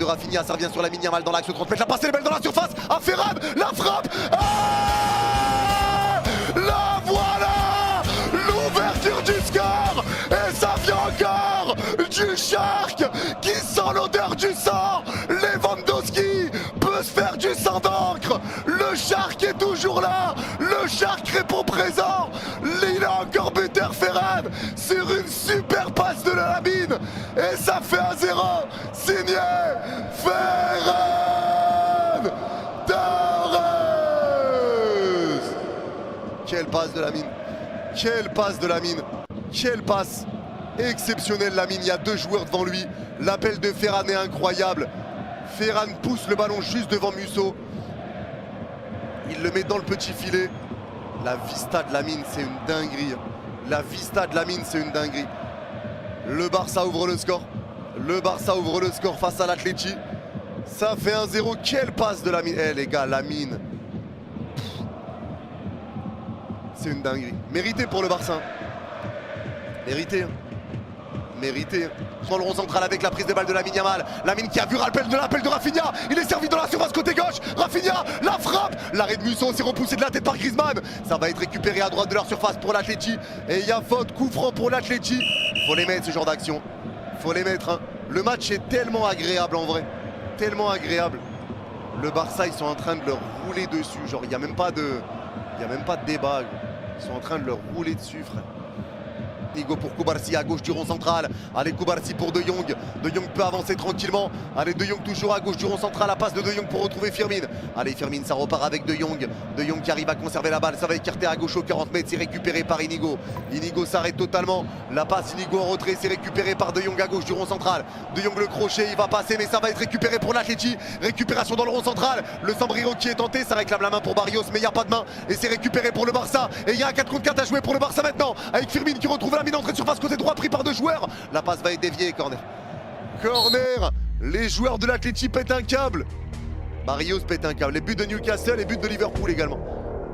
Rafinha, ça revient sur Lamine Yamal dans l'axe 30 mètres, la passe elle est belle dans la surface, à Ferran, la frappe, ah la voilà, l'ouverture du score, et ça vient encore du Shark qui sent l'odeur du sang. Lewandowski peut se faire du sang d'encre, le Shark est toujours là, le Shark répond présent, il a encore buteur Ferran sur une super passe de la Lamine, et ça fait 1-0, signé Ferran Torres. Quelle passe de Lamine, quelle passe de Lamine, quelle passe exceptionnelle Lamine, il y a deux joueurs devant lui, l'appel de Ferran est incroyable. Ferran pousse le ballon juste devant Musso, il le met dans le petit filet. La vista de Lamine, c'est une dinguerie. La vista de Lamine, c'est une dinguerie. Le Barça ouvre le score. Le Barça ouvre le score face à l'Atleti. Ça fait 1-0. Quelle passe de Lamine. Eh les gars, Lamine. C'est une dinguerie. Mérité pour le Barça. Mérité. Mérité. Dans le rond central avec la prise de balle de Lamine Yamal. Lamine qui a vu l'appel de Rafinha. Il est servi dans la surface côté gauche. Rafinha, la frappe. L'arrêt de Musso s'est repoussé de la tête par Griezmann. Ça va être récupéré à droite de leur surface pour l'Atleti. Et il y a faute, coup franc pour l'Atleti. Faut les mettre ce genre d'action. Faut les mettre. Hein. Le match est tellement agréable en vrai. Tellement agréable. Le Barça, ils sont en train de leur rouler dessus. Genre, il n'y a même pas de débat. Ils sont en train de leur rouler dessus, frère. Nigo pour Cubarsí à gauche du rond central. Allez, Cubarsí pour De Jong. De Jong peut avancer tranquillement. Allez, De Jong toujours à gauche du rond central. La passe de Jong pour retrouver Firmin. Allez, Firmin, ça repart avec De Jong. De Jong qui arrive à conserver la balle. Ça va écarter à gauche au 40 mètres. C'est récupéré par Inigo. Inigo s'arrête totalement. La passe Inigo en retrait. C'est récupéré par De Jong à gauche du rond central. De Jong le crochet. Il va passer, mais ça va être récupéré pour l'Atleti. Récupération dans le rond central. Le Sambriro qui est tenté. Ça réclame la main pour Barrios, mais il n'y a pas de main. Et c'est récupéré pour le Barça. Et il y a un 4 contre 4 à jouer pour le Barça maintenant. Avec Firmin qui retrouve la mine entrée de surface côté droit pris par deux joueurs. La passe va être déviée, corner. Corner. Les joueurs de l'Atleti pètent un câble. Barrios pète un câble. Les buts de Newcastle et buts de Liverpool également.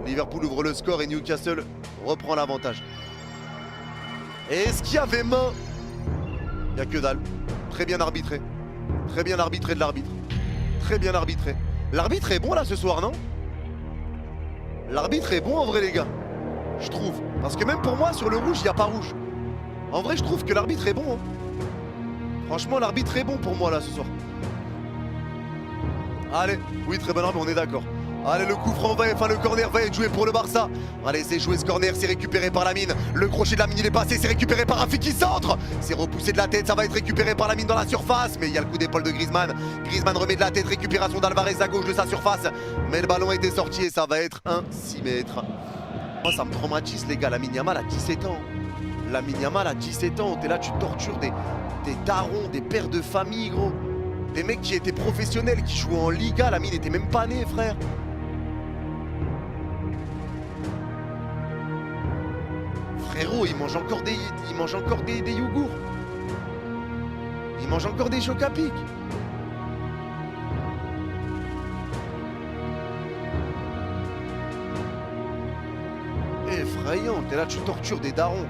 Liverpool ouvre le score et Newcastle reprend l'avantage. Et est-ce qu'il y avait main? Il n'y a que dalle. Très bien arbitré. Très bien arbitré de l'arbitre. Très bien arbitré. L'arbitre est bon là ce soir, non? L'arbitre est bon en vrai les gars. Je trouve. Parce que même pour moi sur le rouge, il n'y a pas rouge. En vrai, je trouve que l'arbitre est bon. Hein. Franchement, l'arbitre est bon pour moi là ce soir. Allez, oui, très bon arbitre, on est d'accord. Allez, le coup franc va, enfin le corner va être joué pour le Barça. Allez, c'est joué ce corner, c'est récupéré par Lamine. Le crochet de Lamine, il est passé, c'est récupéré par Rafi qui centre. C'est repoussé de la tête, ça va être récupéré par Lamine dans la surface. Mais il y a le coup d'épaule de Griezmann. Griezmann remet de la tête, récupération d'Alvarez à gauche de sa surface. Mais le ballon était sorti et ça va être un 6 mètres. Moi, ça me traumatise les gars, Lamine Yamal a 17 ans. Lamine Yamal a 17 ans, t'es là, tu tortures des darons, des pères de famille, gros. Des mecs qui étaient professionnels, qui jouaient en Liga, Lamine n'était même pas né, frère. Frérot, il mange encore des yogourts. Il mange encore des chocs à pic. Effrayant, t'es là, tu tortures des darons.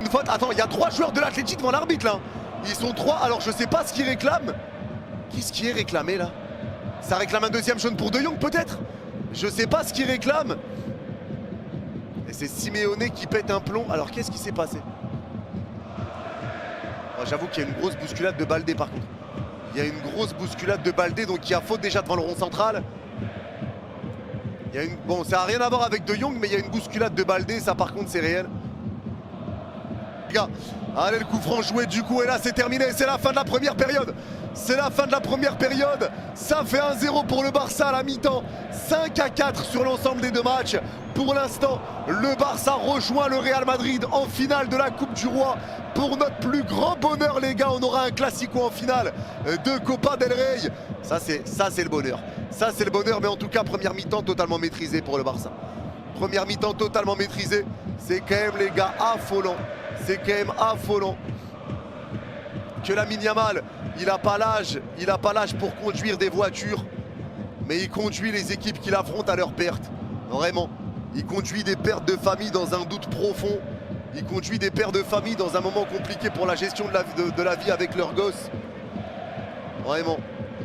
Une faute, attends, il y a 3 joueurs de l'Atleti devant l'arbitre là. Ils sont 3, alors je sais pas ce qu'ils réclament. Qu'est-ce qui est réclamé là? Ça réclame un deuxième jaune pour De Jong peut-être? Je sais pas ce qu'ils réclament. Et c'est Simeone qui pète un plomb. Alors qu'est-ce qui s'est passé? J'avoue qu'il y a une grosse bousculade de Baldé par contre. Il y a une grosse bousculade de Baldé, donc il y a faute déjà devant le rond central. Il y a une... Bon, ça n'a rien à voir avec De Jong, mais il y a une bousculade de Baldé, ça par contre c'est réel. Allez, le coup franc joué du coup, et là c'est terminé, c'est la fin de la première période. C'est la fin de la première période. Ça fait 1-0 pour le Barça à la mi-temps. 5-4 sur l'ensemble des deux matchs. Pour l'instant, le Barça rejoint le Real Madrid en finale de la Coupe du Roi. Pour notre plus grand bonheur les gars, on aura un Classico en finale de Copa del Rey. Ça c'est le bonheur. Ça c'est le bonheur, mais en tout cas première mi-temps totalement maîtrisée pour le Barça. Première mi-temps totalement maîtrisée. C'est quand même les gars affolant. C'est quand même affolant que Lamine Yamal, il n'a pas l'âge pour conduire des voitures, mais il conduit les équipes qu'il affronte à leur perte. Vraiment, il conduit des pertes de famille dans un doute profond. Il conduit des pères de famille dans un moment compliqué pour la gestion de la vie avec leurs gosses. Vraiment.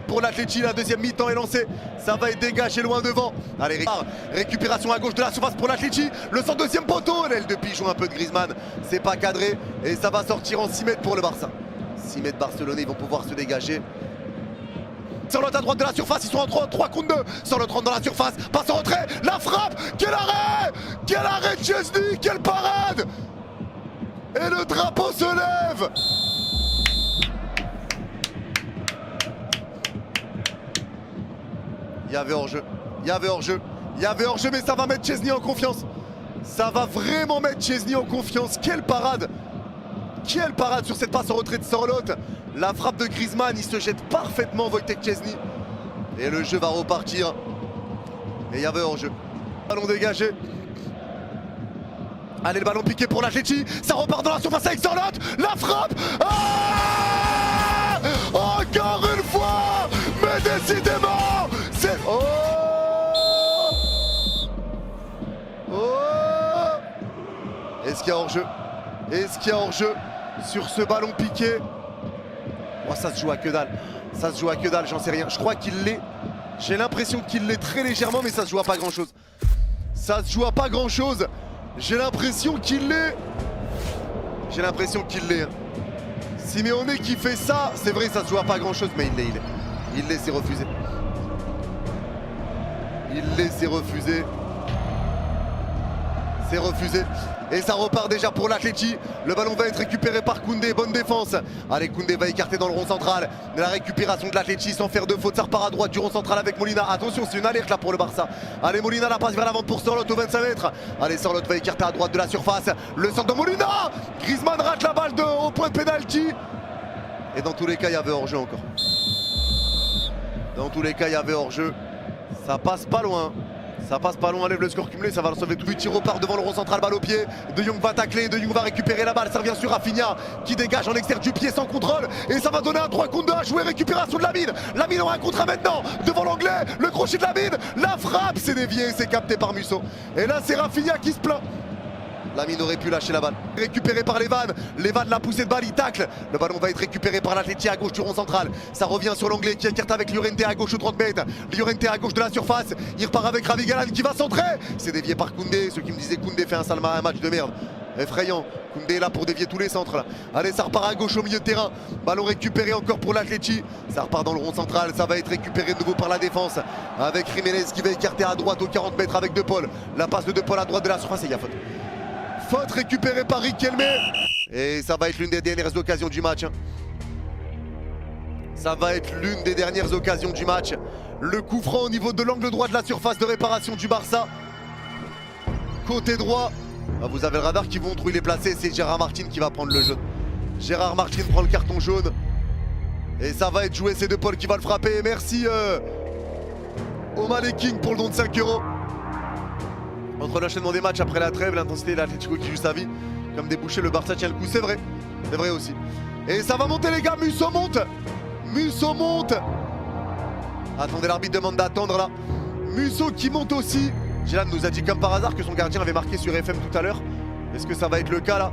Pour l'Atleti, la deuxième mi-temps est lancée. Ça va être dégagé loin devant. Allez, récupération à gauche de la surface pour l'Atleti. Le centre deuxième poteau. L'aile de pigeon un peu de Griezmann. C'est pas cadré. Et ça va sortir en 6 mètres pour le Barça. 6 mètres barcelonais, ils vont pouvoir se dégager. Sorloth à droite de la surface, ils sont en 3 contre 2. Sorloth rentre dans la surface, passe en retrait, la frappe. Quel arrêt! Quel arrêt de Chesney! Quelle parade! Et le drapeau se lève! Il y avait hors-jeu, il y avait hors-jeu, il y avait hors-jeu, mais ça va mettre Chesney en confiance. Ça va vraiment mettre Chesney en confiance. Quelle parade! Quelle parade sur cette passe en retrait de Sorloth. La frappe de Griezmann, il se jette parfaitement Wojtek Szczęsny. Et le jeu va repartir. Et il y avait hors-jeu. Ballon dégagé. Allez, le ballon piqué pour l'Atleti. Ça repart dans la surface avec Sorloth. La frappe. Ah, encore une fois. Mais décidément, c'est... Oh, oh. Est-ce qu'il y a hors-jeu? Est-ce qu'il y a hors-jeu sur ce ballon piqué? Oh, ça se joue à que dalle. Ça se joue à que dalle, j'en sais rien. Je crois qu'il l'est. J'ai l'impression qu'il l'est très légèrement, mais ça se joue à pas grand-chose. Ça se joue à pas grand-chose. J'ai l'impression qu'il l'est. J'ai l'impression qu'il l'est. Simeone qui fait ça, c'est vrai, ça se joue à pas grand-chose, mais il l'est. Il l'est, c'est refusé. Il l'est, c'est refusé. C'est refusé. Et ça repart déjà pour l'Atleti. Le ballon va être récupéré par Koundé. Bonne défense. Allez, Koundé va écarter dans le rond central. La récupération de l'Atleti sans faire de faute. Ça repart à droite du rond central avec Molina. Attention, c'est une alerte là pour le Barça. Allez, Molina, la passe vers l'avant pour Sorloth au 25 mètres. Allez, Sorloth va écarter à droite de la surface. Le centre de Molina. Griezmann rate la balle au point de pénalty. Et dans tous les cas, il y avait hors-jeu encore. Dans tous les cas, il y avait hors-jeu. Ça passe pas loin. Ça passe pas loin, enlève le score cumulé, ça va le sauver tout de suite. Il repart devant le rond central, balle au pied. De Jong va tacler, De Jong va récupérer la balle. Ça revient sur Rafinha qui dégage en extérieur du pied sans contrôle. Et ça va donner un 3 contre 2 à jouer. Récupération de Lamine. Lamine en 1 contre 1 maintenant. Devant l'anglais, le crochet de Lamine. La frappe, c'est dévié, c'est capté par Musso. Et là, c'est Rafinha qui se plaint. Lamine aurait pu lâcher la balle. Récupéré par Levan. Levan l'a poussé de balle, il tacle. Le ballon va être récupéré par l'Atleti à gauche du rond central. Ça revient sur l'anglais qui écarte avec Llorente à gauche au 30 mètres. Llorente à gauche de la surface. Il repart avec Ravi Galan qui va centrer. C'est dévié par Koundé. Ceux qui me disaient Koundé fait un match de merde. Effrayant. Koundé est là pour dévier tous les centres là. Allez, ça repart à gauche au milieu de terrain. Ballon récupéré encore pour l'Atleti. Ça repart dans le rond central. Ça va être récupéré de nouveau par la défense. Avec Jiménez qui va écarter à droite aux 40 mètres avec De Paul. La passe de De Paul à droite de la surface et il y a faute. Faute récupérée par Riquelme. Et ça va être l'une des dernières occasions du match. Ça va être l'une des dernières occasions du match. Le coup franc au niveau de l'angle droit de la surface de réparation du Barça. Côté droit. Ah, vous avez le radar qui montre où il est placé. C'est Gérard Martin qui va prendre le jaune. Gérard Martin prend le carton jaune. Et ça va être joué. C'est De Paul qui va le frapper. Merci au King pour le don de 5 €. Entre l'enchaînement des matchs après la trêve, l'intensité de l'Atlético qui joue sa vie comme débouché, le Barça tient le coup, c'est vrai aussi. Et ça va monter les gars, Musso monte. Musso monte. Attendez, l'arbitre demande d'attendre là. Musso qui monte aussi. Gélan nous a dit comme par hasard que son gardien avait marqué sur FM tout à l'heure. Est-ce que ça va être le cas là?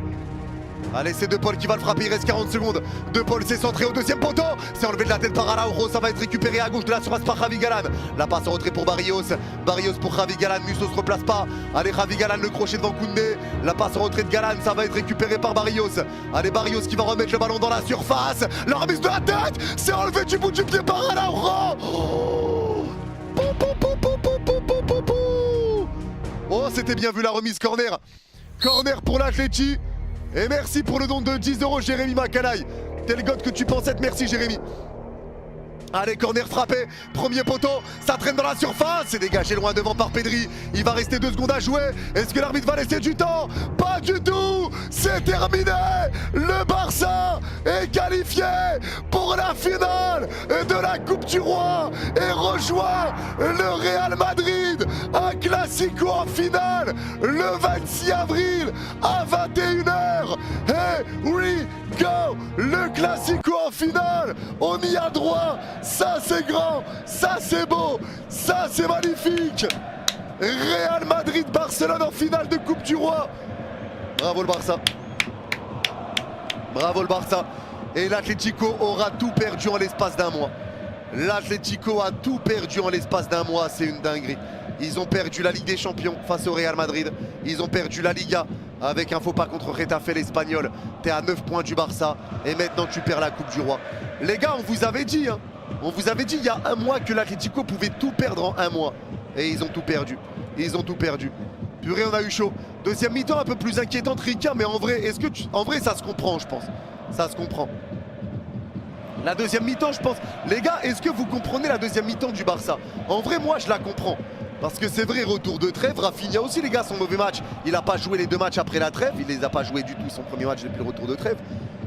Allez, c'est De Paul qui va le frapper, il reste 40 secondes. De Paul s'est centré au deuxième poteau. C'est enlevé de la tête par Araujo, ça va être récupéré à gauche de la surface par Javi Galan. La passe en retrait pour Barrios. Barrios pour Javi Galan, Musso se replace pas. Allez, Javi Galan le crochet devant Koundé. La passe en retrait de Galan, ça va être récupéré par Barrios. Allez, Barrios qui va remettre le ballon dans la surface. La remise de la tête, c'est enlevé du bout du pied par Araujo. Oh, c'était bien vu la remise, corner. Corner pour l'Atleti. Et merci pour le don de 10 € Jérémy Macanaï. Tel god que tu pensais être, merci Jérémy. Allez, corner frappé, premier poteau, ça traîne dans la surface, c'est dégagé loin devant par Pedri. Il va rester 2 secondes à jouer. Est-ce que l'arbitre va laisser du temps? Pas du tout, c'est terminé. Le Barça est qualifié pour la finale de la Coupe du Roi et rejoint le Real Madrid. Un classico en finale le 26 avril à 21 h. Here we go, le classico en finale, on y a droit. Ça c'est grand, ça c'est beau, ça c'est magnifique. Real Madrid-Barcelone en finale de Coupe du Roi. Bravo le Barça. Bravo le Barça. Et l'Atlético aura tout perdu en l'espace d'un mois. L'Atlético a tout perdu en l'espace d'un mois, c'est une dinguerie. Ils ont perdu la Ligue des Champions face au Real Madrid. Ils ont perdu la Liga avec un faux pas contre Getafe l'Espagnol. T'es à 9 points du Barça et maintenant tu perds la Coupe du Roi. Les gars, on vous avait dit, hein, on vous avait dit il y a un mois que l'Atlético pouvait tout perdre en un mois. Et ils ont tout perdu. Ils ont tout perdu. Purée, on a eu chaud. Deuxième mi-temps un peu plus inquiétante, Rika, mais en vrai, en vrai, ça se comprend, je pense. Ça se comprend. La deuxième mi-temps, je pense. Les gars, est-ce que vous comprenez la deuxième mi-temps du Barça? En vrai, moi, je la comprends. Parce que c'est vrai, retour de trêve. Rafinha aussi, les gars, son mauvais match. Il n'a pas joué les 2 matchs après la trêve. Il les a pas joués du tout, son premier match depuis le retour de trêve.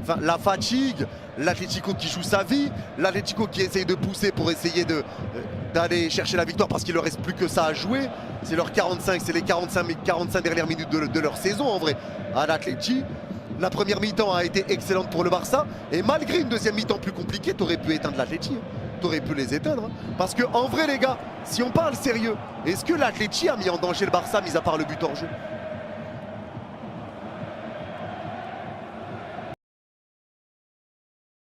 Enfin, la fatigue, l'Atlético qui joue sa vie, l'Atlético qui essaye de pousser pour essayer d'aller chercher la victoire parce qu'il ne leur reste plus que ça à jouer. C'est leur 45, c'est les 45 dernières minutes de leur saison, en vrai, à l'Atlético. La première mi-temps a été excellente pour le Barça. Et malgré une deuxième mi-temps plus compliquée, t'aurais pu éteindre l'Atlético. T'aurais pu les éteindre. Hein. Parce qu'en vrai, les gars, si on parle sérieux, est-ce que l'Atlético a mis en danger le Barça, mis à part le but hors jeu?